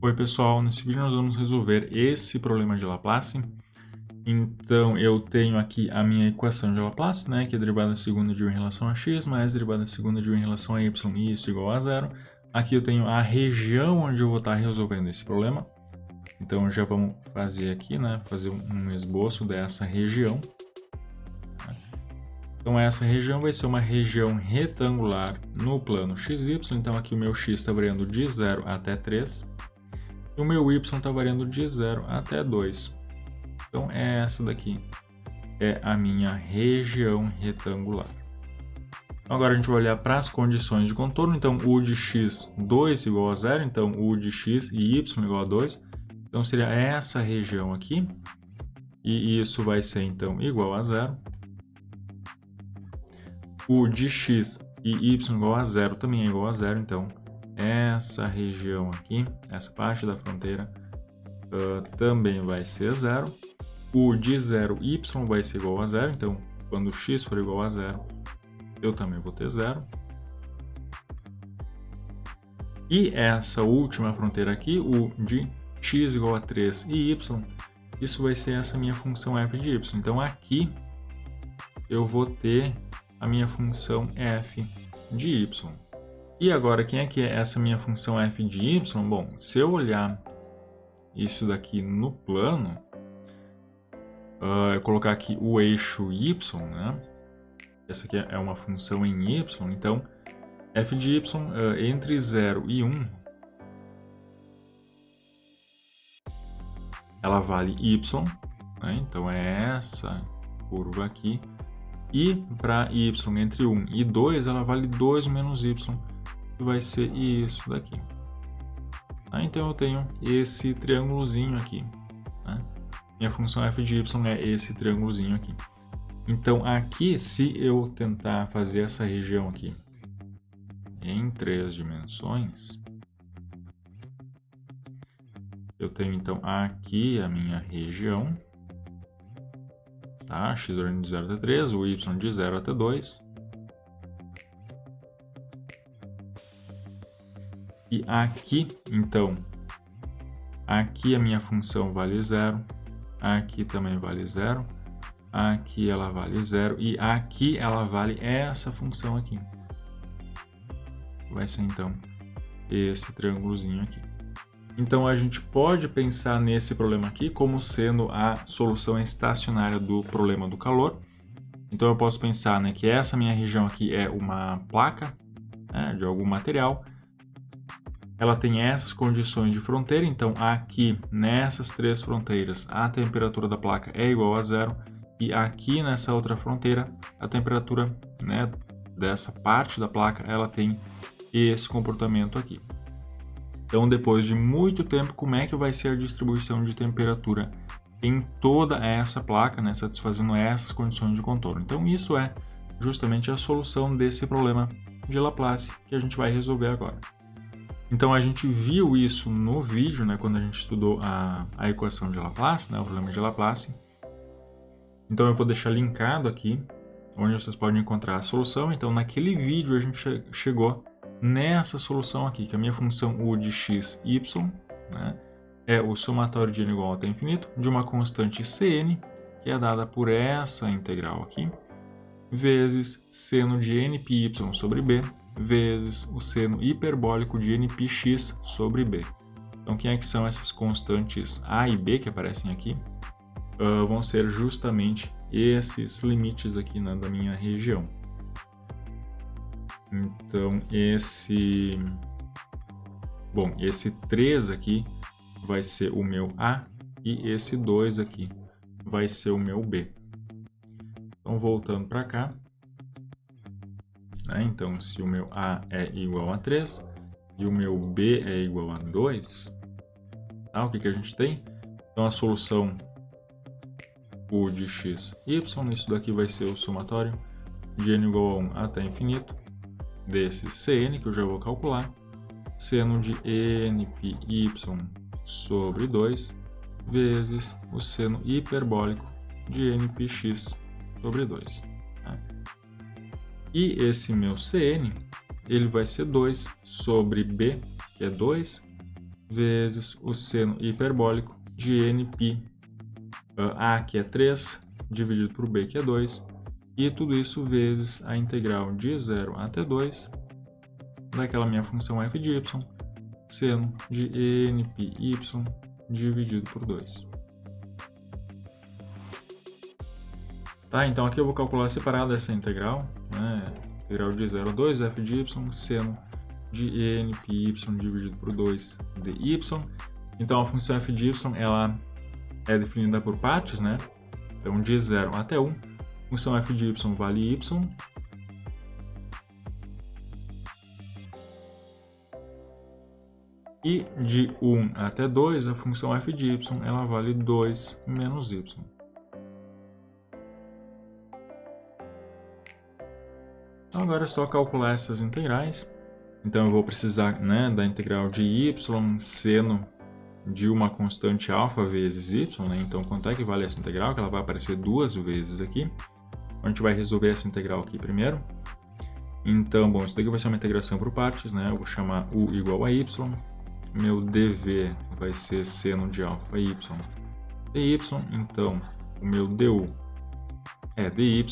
Oi pessoal, nesse vídeo nós vamos resolver esse problema de Laplace. Então eu tenho aqui a minha equação de Laplace, né, que é a derivada segunda de 1 em relação a x mais a derivada segunda de 1 em relação a y, e isso igual a zero. Aqui eu tenho a região onde eu vou estar resolvendo esse problema. Então já vamos fazer aqui, né, fazer um esboço dessa região. Então essa região vai ser uma região retangular no plano xy, então aqui o meu x está variando de 0 até 3. E o meu y está variando de 0 até 2. Então, essa daqui é a minha região retangular. Então, agora a gente vai olhar para as condições de contorno. Então, u de x, 2 igual a 0. Então, u de x e y igual a 2. Então, seria essa região aqui. E isso vai ser, então, igual a 0. U de x e y igual a 0 também é igual a 0. Então, essa região aqui, essa parte da fronteira, também vai ser 0. U de 0, y vai ser igual a 0. Então, quando x for igual a 0, eu também vou ter 0. E essa última fronteira aqui, u de x igual a 3 e y, isso vai ser essa minha função f de y. Então, aqui eu vou ter a minha função f de y. E agora, quem é que é essa minha função f de y? Bom, se eu olhar isso daqui no plano, eu colocar aqui o eixo y, né? Essa aqui é uma função em y, então f de y entre 0 e 1, ela vale y, né? Então é essa curva aqui. E para y entre 1 e 2, ela vale 2 menos y, que vai ser isso daqui. Então eu tenho esse triângulozinho aqui, né? Minha função f de y é esse triângulozinho aqui. Então aqui, se eu tentar fazer essa região aqui em 3 dimensões, eu tenho então aqui a minha região, tá? X variando de 0 até 3, o y de 0 até 2. E aqui, então, aqui a minha função vale 0, aqui também vale 0, aqui ela vale 0 e aqui ela vale essa função aqui. Vai ser, então, esse triângulozinho aqui. Então, a gente pode pensar nesse problema aqui como sendo a solução estacionária do problema do calor. Então, eu posso pensar, né, que essa minha região aqui é uma placa, né, de algum material. Ela tem essas condições de fronteira, então aqui nessas 3 fronteiras a temperatura da placa é igual a 0 e aqui nessa outra fronteira a temperatura, né, dessa parte da placa ela tem esse comportamento aqui. Então depois de muito tempo, como é que vai ser a distribuição de temperatura em toda essa placa, né, satisfazendo essas condições de contorno? Então isso é justamente a solução desse problema de Laplace que a gente vai resolver agora. Então, a gente viu isso no vídeo, né, quando a gente estudou a equação de Laplace, né, o problema de Laplace. Então, eu vou deixar linkado aqui, onde vocês podem encontrar a solução. Então, naquele vídeo, a gente chegou nessa solução aqui, que a minha função u de x, y, né, é o somatório de n igual a até infinito de uma constante Cn, que é dada por essa integral aqui, vezes seno de nπy sobre b, vezes o seno hiperbólico de nπx sobre b. Então, quem é que são essas constantes a e b que aparecem aqui? Vão ser justamente esses limites aqui, né, da minha região. Então, esse 3 aqui vai ser o meu a e esse 2 aqui vai ser o meu b. Então, voltando para cá, né? Então, se o meu a é igual a 3 e o meu b é igual a 2, tá? O que a gente tem? Então, a solução u de x, y, isso daqui vai ser o somatório de n igual a 1 até infinito, desse Cn, que eu já vou calcular, seno de nπy sobre 2, vezes o seno hiperbólico de nπx sobre 2. Tá? E esse meu Cn, ele vai ser 2 sobre b, que é 2, vezes o seno hiperbólico de nπ, a que é 3, dividido por b que é 2, e tudo isso vezes a integral de 0 até 2 daquela minha função f de y, seno de nπy dividido por 2. Tá, então aqui eu vou calcular separado essa integral, né? Integral de 0 a 2, f de y, seno de nπy dividido por 2 dy. Então a função f de y ela é definida por partes, né? Então de 0 até 1, a função f de y vale y. E de 1 até 2, a função f de y ela vale 2 menos y. Então agora é só calcular essas integrais. Então eu vou precisar, né, da integral de y seno de uma constante alfa vezes y, né? Então quanto é que vale essa integral? Que ela vai aparecer duas vezes aqui. A gente vai resolver essa integral aqui primeiro. Então, bom, isso daqui vai ser uma integração por partes, né? Eu vou chamar u igual a y. Meu dv vai ser seno de alfa y dy. Então, o meu du é dy.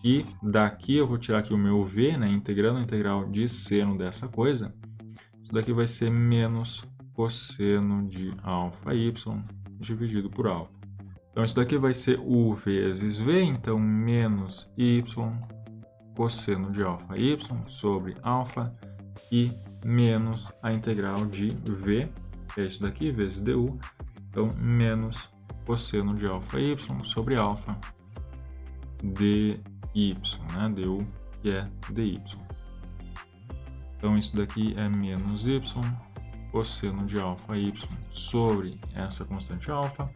E daqui eu vou tirar aqui o meu v, né? Integrando a integral de seno dessa coisa. Isso daqui vai ser menos cosseno de alfa y dividido por alfa. Então, isso daqui vai ser u vezes v, então menos y cosseno de alfa y sobre alfa e menos a integral de v, que é isso daqui, vezes du, então menos cosseno de alfa y sobre alfa dy, né? Du, que é dy. Então, isso daqui é menos y cosseno de alfa y sobre essa constante alfa.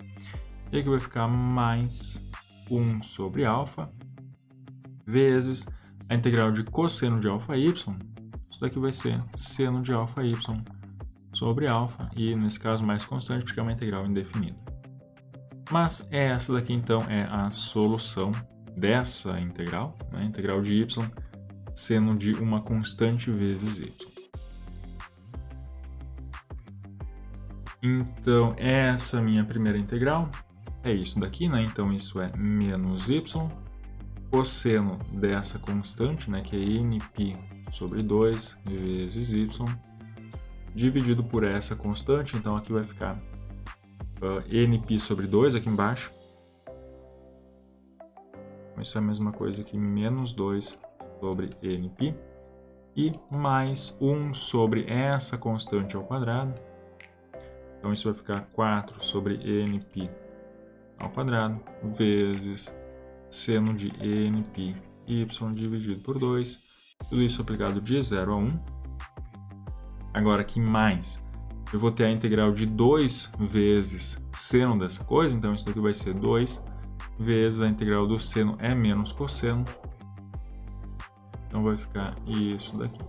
E aqui vai ficar mais 1 sobre alfa vezes a integral de cosseno de alfa y. Isso daqui vai ser seno de alfa y sobre alfa. E, nesse caso, mais constante, porque é uma integral indefinida. Mas essa daqui, então, é a solução dessa integral, né? Integral de y seno de uma constante vezes y. Então, essa minha primeira integral é isso daqui, né? Então, isso é menos y, cosseno dessa constante, né? Que é nπ sobre 2 vezes y, dividido por essa constante. Então, aqui vai ficar nπ sobre 2 aqui embaixo. Isso é a mesma coisa que menos 2 sobre nπ. E mais 1 sobre essa constante ao quadrado. Então, isso vai ficar 4 sobre nπ ao quadrado vezes seno de nπy dividido por 2. Tudo isso aplicado de 0 a 1. Agora, aqui mais, eu vou ter a integral de 2 vezes seno dessa coisa. Então, isso daqui vai ser 2 vezes a integral do seno é menos cosseno. Então, vai ficar isso daqui.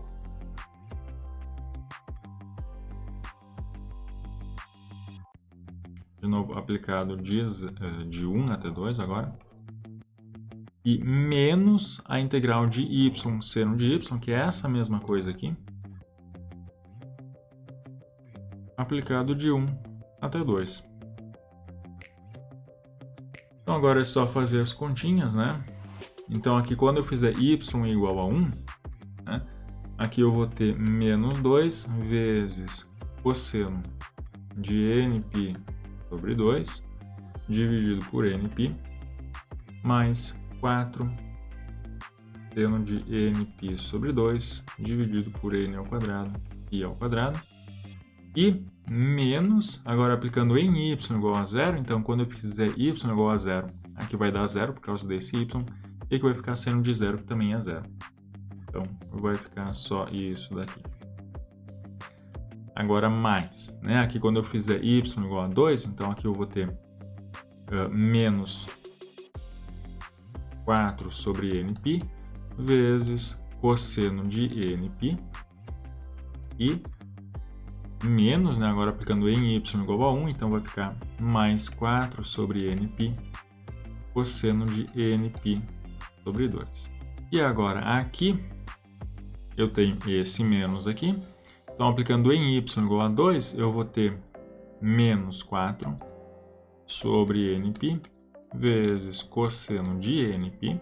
De novo, aplicado de 1 até 2 agora. E menos a integral de y seno de y, que é essa mesma coisa aqui. Aplicado de 1 até 2. Então, agora é só fazer as continhas, né? Então, aqui quando eu fizer y igual a 1, né? Aqui eu vou ter menos 2 vezes cosseno de nπ sobre 2, dividido por nπ, mais 4 seno de nπ sobre 2, dividido por n ao quadrado, pi ao quadrado. E menos, agora aplicando em y igual a 0, então quando eu fizer y igual a 0, aqui vai dar 0 por causa desse y, e aqui vai ficar seno de 0, que também é 0. Então, vai ficar só isso daqui. Agora mais, né? Aqui quando eu fizer y igual a 2, então aqui eu vou ter menos 4 sobre nπ vezes cosseno de nπ e menos, né? Agora aplicando em y igual a 1, então vai ficar mais 4 sobre nπ cosseno de nπ sobre 2. E agora aqui eu tenho esse menos aqui. Então, Então, aplicando em y igual a 2, eu vou ter menos 4 sobre nπ vezes cosseno de nπ.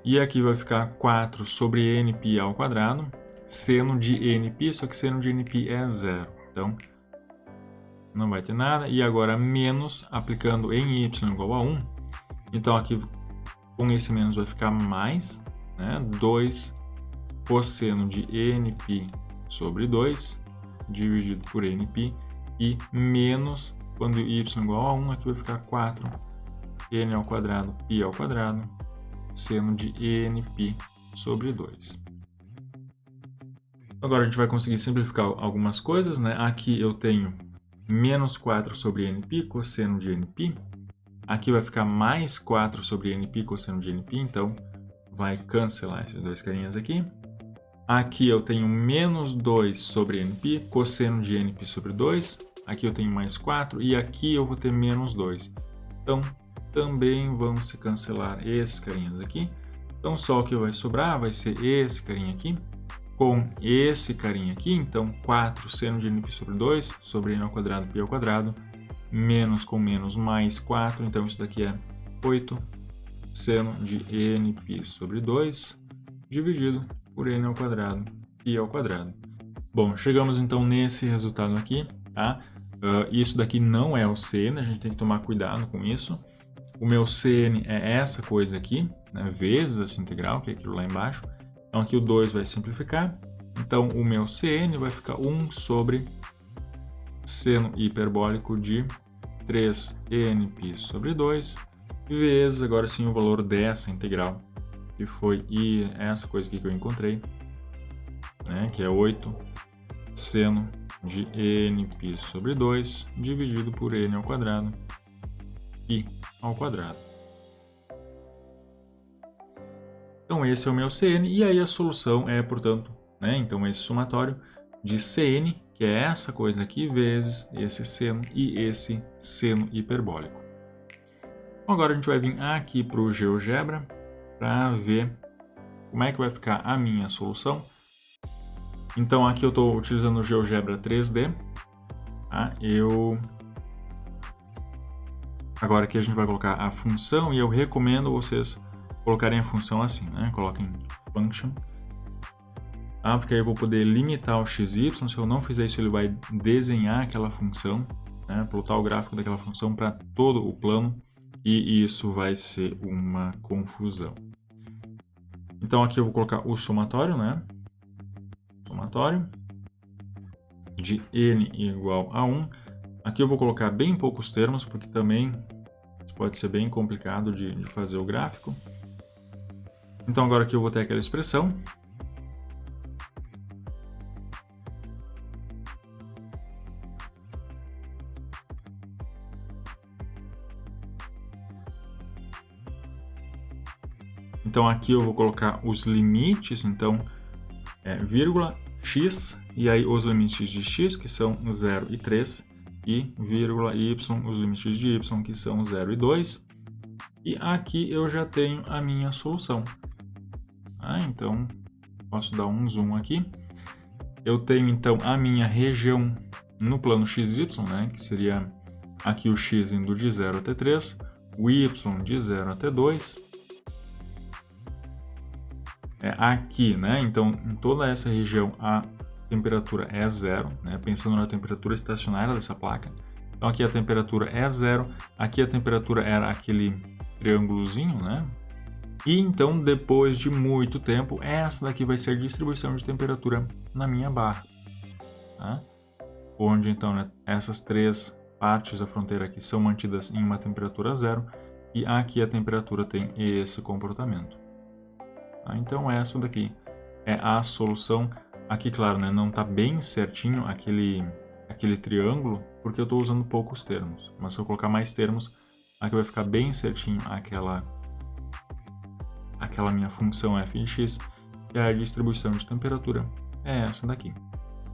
E aqui vai ficar 4 sobre nπ ao quadrado, seno de nπ, só que seno de nπ é 0. Então, não vai ter nada. E agora, menos, aplicando em y igual a 1. Então, aqui, com esse menos, vai ficar mais, né? 2 cosseno de nπ sobre 2, dividido por nπ, e menos, quando y igual a 1, aqui vai ficar 4 n ao quadrado, π ao quadrado, seno de nπ sobre 2. Agora a gente vai conseguir simplificar algumas coisas, né? Aqui eu tenho menos 4 sobre nπ, cosseno de nπ. Aqui vai ficar mais 4 sobre nπ, cosseno de nπ, então vai cancelar esses dois carinhas aqui. Aqui eu tenho menos 2 sobre nπ, cosseno de nπ sobre 2. Aqui eu tenho mais 4 e aqui eu vou ter menos 2. Então, também vão se cancelar esses carinhas aqui. Então, só o que vai sobrar vai ser esse carinha aqui com esse carinha aqui. Então, 4 seno de nπ sobre 2 sobre n ao quadrado, π ao quadrado, menos com menos mais 4. Então, isso daqui é 8 seno de nπ sobre 2 dividido por n ao quadrado, π ao quadrado. Bom, chegamos então nesse resultado aqui, tá? Isso daqui não é o Cn, a gente tem que tomar cuidado com isso. O meu Cn é essa coisa aqui, né, vezes essa integral, que é aquilo lá embaixo. Então aqui o 2 vai simplificar. Então o meu Cn vai ficar 1 sobre seno hiperbólico de 3nπ sobre 2, vezes agora sim o valor dessa integral, que foi essa coisa aqui que eu encontrei, né, que é 8 seno de nπ sobre 2 dividido por n ao quadrado e ao quadrado. Então esse é o meu Cn e aí a solução é, portanto, né, então esse somatório de Cn, que é essa coisa aqui, vezes esse seno e esse seno hiperbólico. Então, agora a gente vai vir aqui para o GeoGebra para ver como é que vai ficar a minha solução. Então aqui eu estou utilizando o GeoGebra 3D. Tá? Agora aqui a gente vai colocar a função e eu recomendo vocês colocarem a função assim, né? Coloquem function, tá? Porque aí eu vou poder limitar o xy. Se eu não fizer isso, ele vai desenhar aquela função, né? Plotar o gráfico daquela função para todo o plano e isso vai ser uma confusão. Então aqui eu vou colocar o somatório, né? Somatório de n igual a 1. Aqui eu vou colocar bem poucos termos, porque também pode ser bem complicado de fazer o gráfico. Então agora aqui eu vou ter aquela expressão. Então aqui eu vou colocar os limites, então vírgula, x, e aí os limites de x, que são 0 e 3, e vírgula y, os limites de y, que são 0 e 2. E aqui eu já tenho a minha solução. Então, posso dar um zoom aqui. Eu tenho, então, a minha região no plano xy, né, que seria aqui o x indo de 0 até 3, o y de 0 até 2. Aqui, né? Então, em toda essa região, a temperatura é 0, né? Pensando na temperatura estacionária dessa placa. Então, aqui a temperatura é 0, aqui a temperatura era aquele triângulozinho, né? E então, depois de muito tempo, essa daqui vai ser a distribuição de temperatura na minha barra, tá? Onde, então, né, essas três partes da fronteira aqui são mantidas em uma temperatura 0 e aqui a temperatura tem esse comportamento. Então essa daqui é a solução. Aqui, claro, né, não está bem certinho aquele triângulo, porque eu estou usando poucos termos. Mas se eu colocar mais termos, aqui vai ficar bem certinho aquela minha função f de x, e a distribuição de temperatura é essa daqui.